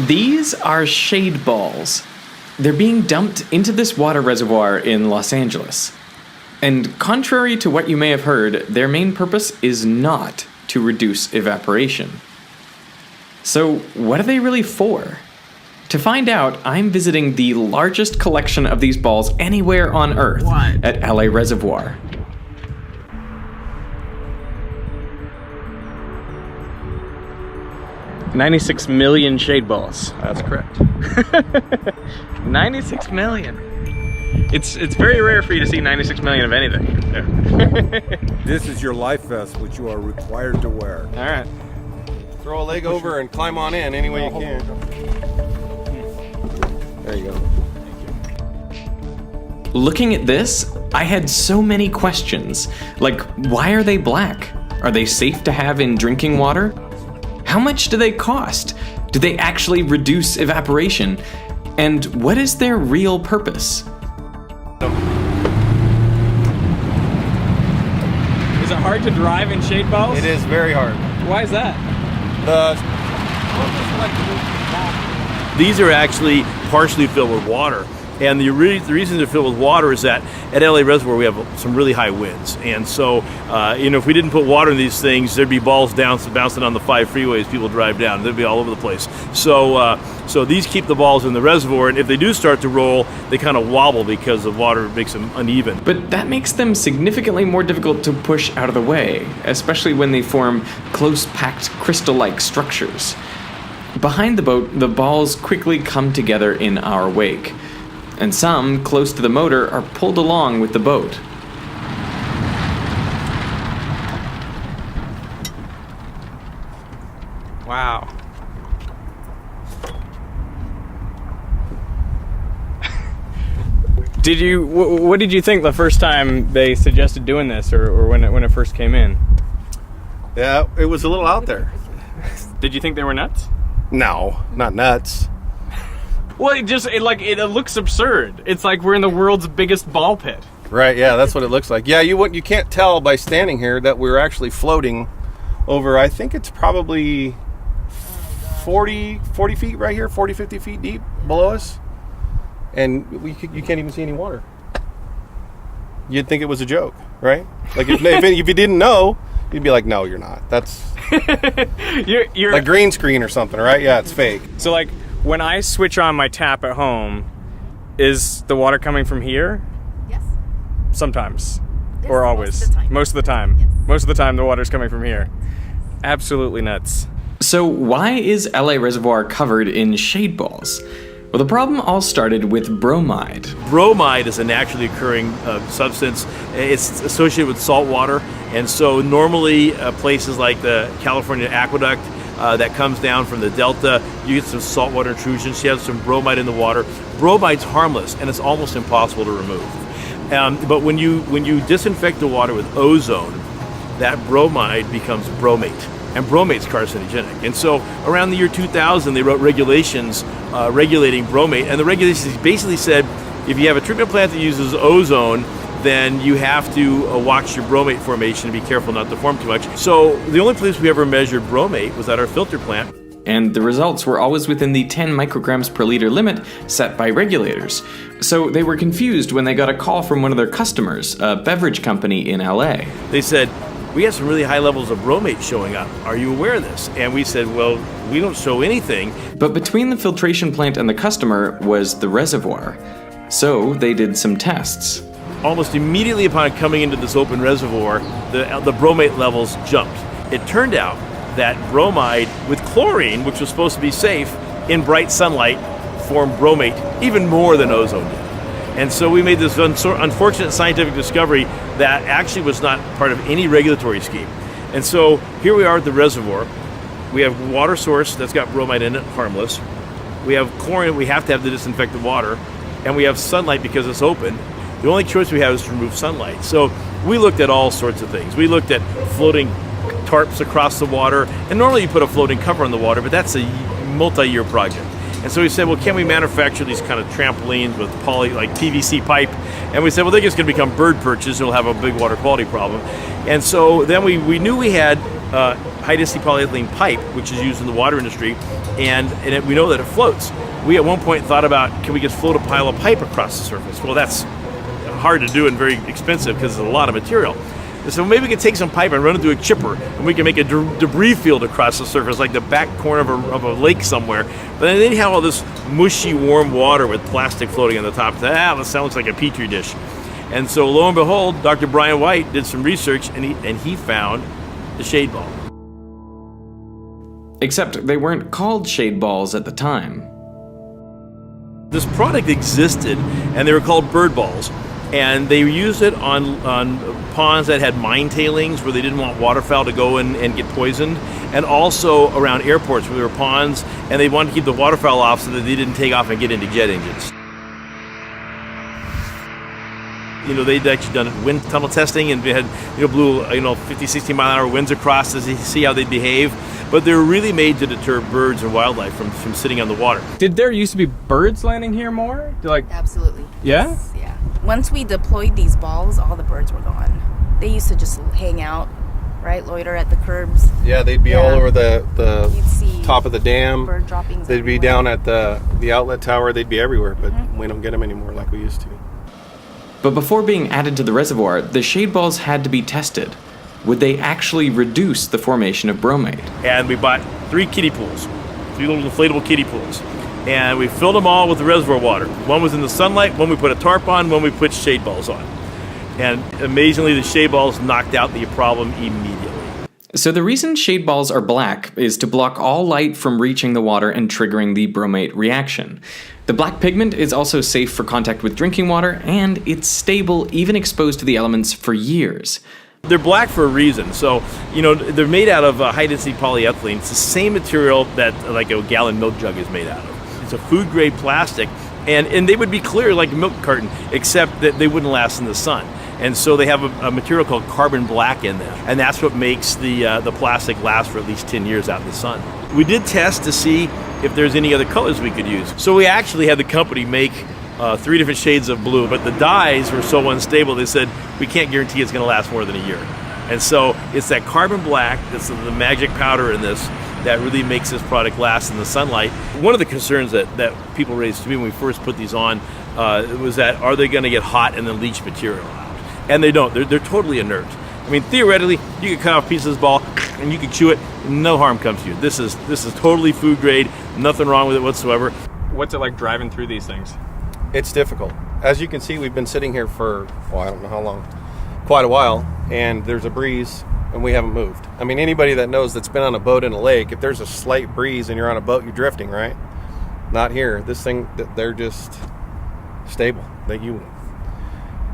These are shade balls. They're being dumped into this water reservoir in Los Angeles. And contrary to what you may have heard, their main purpose is not to reduce evaporation. So what are they really for? To find out, I'm visiting the largest collection of these balls anywhere on Earth at LA Reservoir. $96 million shade balls. That's correct. 96 million. It's very rare for you to see 96 million of anything. Yeah. This is your life vest, which you are required to wear. All right. Throw a leg over and climb on in any way you can. There you go. Looking at this, I had so many questions. Like, why are they black? Are they safe to have in drinking water? How much do they cost? Do they actually reduce evaporation? And what is their real purpose? Is it hard to drive in shade balls? It is very hard. Why is that? These are actually partially filled with water. And the reason they're filled with water is that at LA Reservoir we have some really high winds. And so, if we didn't put water in these things, there'd be balls bouncing on the 5 freeways people drive down. They'd be all over the place. So these keep the balls in the reservoir, and if they do start to roll, they kind of wobble because the water makes them uneven. But that makes them significantly more difficult to push out of the way, especially when they form close-packed crystal-like structures. Behind the boat, the balls quickly come together in our wake. And some, close to the motor, are pulled along with the boat. Wow. What did you think the first time they suggested doing this, or when it first came in? Yeah, it was a little out there. Did you think they were nuts? No, not nuts. Well, it looks absurd. It's like we're in the world's biggest ball pit. Right, yeah, that's what it looks like. Yeah, you can't tell by standing here that we're actually floating over, I think it's probably 40 feet right here, 40, 50 feet deep below us. And you can't even see any water. You'd think it was a joke, right? Like if you didn't know, you'd be like, no, you're not. That's you're like green screen or something, right? Yeah, it's fake. So like when I switch on my tap at home, is the water coming from here? Yes. Sometimes. Yes, or always? Most of the time. Yes. Most of the time the water's coming from here. Absolutely nuts. So why is LA Reservoir covered in shade balls? Well, the problem all started with bromide. Bromide is a naturally occurring substance. It's associated with salt water, and so normally places like the California aqueduct that comes down from the delta, you get some saltwater intrusions. You have some bromide in the water. Bromide's harmless, and it's almost impossible to remove. But when you disinfect the water with ozone, that bromide becomes bromate. And bromate's carcinogenic. And so around the year 2000, they wrote regulations regulating bromate. And the regulations basically said, if you have a treatment plant that uses ozone, then you have to watch your bromate formation and be careful not to form too much. So the only place we ever measured bromate was at our filter plant. And the results were always within the 10 micrograms per liter limit set by regulators. So they were confused when they got a call from one of their customers, a beverage company in LA. They said, we have some really high levels of bromate showing up. Are you aware of this? And we said, well, we don't show anything. But between the filtration plant and the customer was the reservoir. So they did some tests. Almost immediately upon coming into this open reservoir, the bromate levels jumped. It turned out that bromide with chlorine, which was supposed to be safe, in bright sunlight formed bromate even more than ozone did. And so we made this unfortunate scientific discovery that actually was not part of any regulatory scheme. And so here we are at the reservoir. We have water source that's got bromide in it, harmless. We have chlorine, we have to have to disinfect the water. And we have sunlight because it's open. The only choice we have is to remove sunlight. So we looked at all sorts of things. We looked at floating tarps across the water. And normally you put a floating cover on the water, but that's a multi-year project. And so we said, well, can we manufacture these kind of trampolines with like PVC pipe? And we said, well, they're just going to become bird perches and we'll have a big water quality problem. And so then we knew we had high-density polyethylene pipe, which is used in the water industry, and we know that it floats. We at one point thought about, can we just float a pile of pipe across the surface? Well, that's hard to do and very expensive because it's a lot of material. So maybe we could take some pipe and run it through a chipper, and we can make a debris field across the surface, like the back corner of a lake somewhere. But then they'd have all this mushy, warm water with plastic floating on the top. That sounds like a petri dish. And so lo and behold, Dr. Brian White did some research, and he found the shade ball. Except they weren't called shade balls at the time. This product existed, and they were called bird balls. And they used it on ponds that had mine tailings where they didn't want waterfowl to go in and get poisoned, and also around airports where there were ponds and they wanted to keep the waterfowl off so that they didn't take off and get into jet engines. You know, they'd actually done wind tunnel testing and they had, blew 50, 60 mile an hour winds across to see how they'd behave. But they were really made to deter birds and wildlife from sitting on the water. Did there used to be birds landing here more? Absolutely. Yeah? Yes, yeah. Once we deployed these balls, all the birds were gone. They used to just hang out, right? Loiter at the curbs. Yeah, they'd be all over the You'd see top of the dam. bird droppings. They'd be everywhere. down at the outlet tower. They'd be everywhere, but we don't get them anymore like we used to. But before being added to the reservoir, the shade balls had to be tested. Would they actually reduce the formation of bromate? And we bought 3 kiddie pools, 3 little inflatable kiddie pools. And we filled them all with the reservoir water. One was in the sunlight, one we put a tarp on, one we put shade balls on. And amazingly, the shade balls knocked out the problem immediately. So the reason shade balls are black is to block all light from reaching the water and triggering the bromate reaction. The black pigment is also safe for contact with drinking water, and it's stable even exposed to the elements for years. They're black for a reason. So, they're made out of high-density polyethylene. It's the same material that like a gallon milk jug is made out of. It's a food-grade plastic, and they would be clear like a milk carton, except that they wouldn't last in the sun. And so they have a material called carbon black in them, and that's what makes the plastic last for at least 10 years out in the sun. We did test to see if there's any other colors we could use. So we actually had the company make 3 different shades of blue, but the dyes were so unstable, they said, we can't guarantee it's going to last more than a year. And so it's that carbon black, that's the magic powder in this, that really makes this product last in the sunlight. One of the concerns that people raised to me when we first put these on was that, are they going to get hot and then leach material out? And they don't. They're totally inert. I mean, theoretically, you could cut off a piece of this ball and you could chew it, no harm comes to you. This is totally food grade, nothing wrong with it whatsoever. What's it like driving through these things? It's difficult. As you can see, we've been sitting here for, I don't know how long, quite a while, and there's a breeze, and we haven't moved. I mean, anybody that knows that's been on a boat in a lake, if there's a slight breeze and you're on a boat, you're drifting, right? Not here. This thing, they're just stable.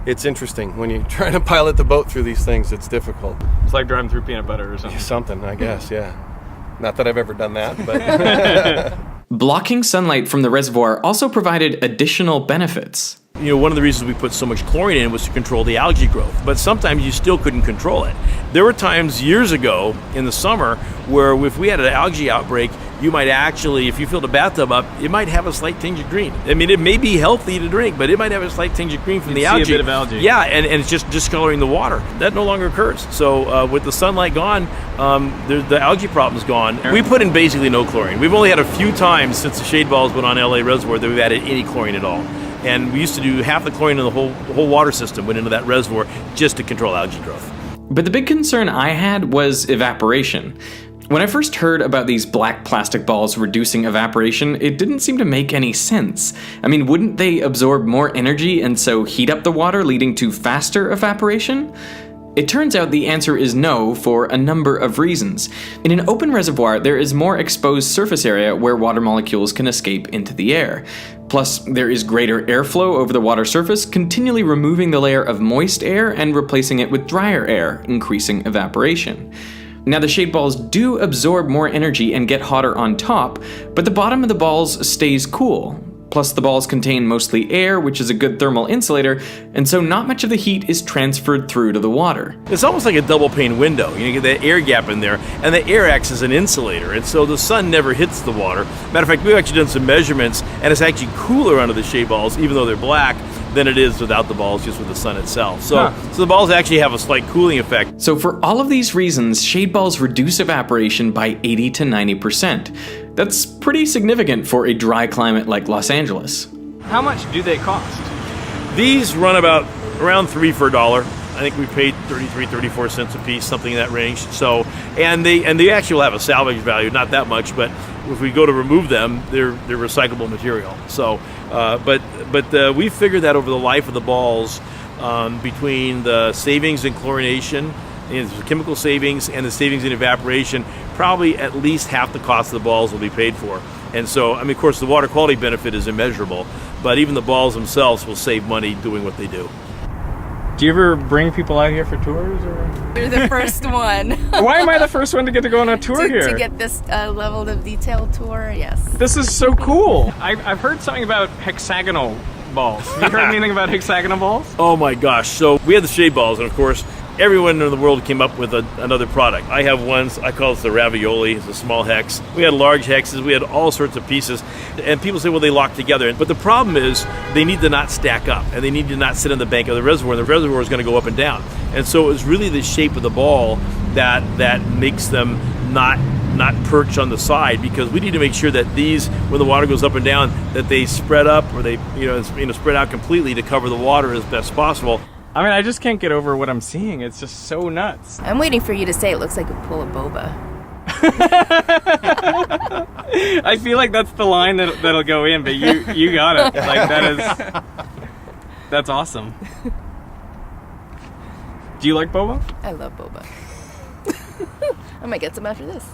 It's interesting. When you're trying to pilot the boat through these things, it's difficult. It's like driving through peanut butter or something. Something, I guess, yeah. Not that I've ever done that, but... Blocking sunlight from the reservoir also provided additional benefits. One of the reasons we put so much chlorine in was to control the algae growth, but sometimes you still couldn't control it. There were times years ago in the summer where if we had an algae outbreak, you might actually, if you filled a bathtub up, it might have a slight tinge of green. I mean, it may be healthy to drink, but it might have a slight tinge of green from the algae. See a bit of algae. Yeah, and it's just discoloring the water. That no longer occurs. So with the sunlight gone, the algae problem's gone. We put in basically no chlorine. We've only had a few times since the shade balls went on LA Reservoir that we've added any chlorine at all. And we used to do half the chlorine in the whole water system went into that reservoir just to control algae growth. But the big concern I had was evaporation. When I first heard about these black plastic balls reducing evaporation, it didn't seem to make any sense. I mean, wouldn't they absorb more energy and so heat up the water, leading to faster evaporation? It turns out the answer is no for a number of reasons. In an open reservoir, there is more exposed surface area where water molecules can escape into the air. Plus, there is greater airflow over the water surface, continually removing the layer of moist air and replacing it with drier air, increasing evaporation. Now, the shade balls do absorb more energy and get hotter on top, but the bottom of the balls stays cool. Plus, the balls contain mostly air, which is a good thermal insulator, and so not much of the heat is transferred through to the water. It's almost like a double pane window. You get that air gap in there, and the air acts as an insulator, and so the sun never hits the water. Matter of fact, we've actually done some measurements, and it's actually cooler under the shade balls, even though they're black, than it is without the balls, just with the sun itself. So the balls actually have a slight cooling effect. So for all of these reasons, shade balls reduce evaporation by 80 to 90%. That's pretty significant for a dry climate like Los Angeles. How much do they cost? These run around $3 for $1. I think we paid 33, 34 cents a piece, something in that range. So, and they actually will have a salvage value, not that much, but if we go to remove them, they're recyclable material. So, but we figured that over the life of the balls, between the savings in chlorination, and the chemical savings, and the savings in evaporation, probably at least half the cost of the balls will be paid for. And so, I mean, of course, the water quality benefit is immeasurable, but even the balls themselves will save money doing what they do. Do you ever bring people out here for tours? Or? You're the first one. Why am I the first one to get to go on a tour here? To get this level of detail tour, yes. This is so cool. I've heard something about hexagonal balls. Have you heard anything about hexagonal balls? Oh my gosh. So we had the shade balls, and of course, everyone in the world came up with another product. I have ones, I call it the ravioli, it's a small hex. We had large hexes, we had all sorts of pieces. And people say, well, they lock together. But the problem is they need to not stack up, and they need to not sit on the bank of the reservoir. The reservoir is going to go up and down. And so it was really the shape of the ball that makes them not perch on the side, because we need to make sure that these, when the water goes up and down, that they spread up, or they spread out completely to cover the water as best possible. I mean, I just can't get over what I'm seeing. It's just so nuts. I'm waiting for you to say it looks like a pool of boba. I feel like that's the line that'll go in, but you got it. Like that's awesome. Do you like boba? I love boba. I might get some after this.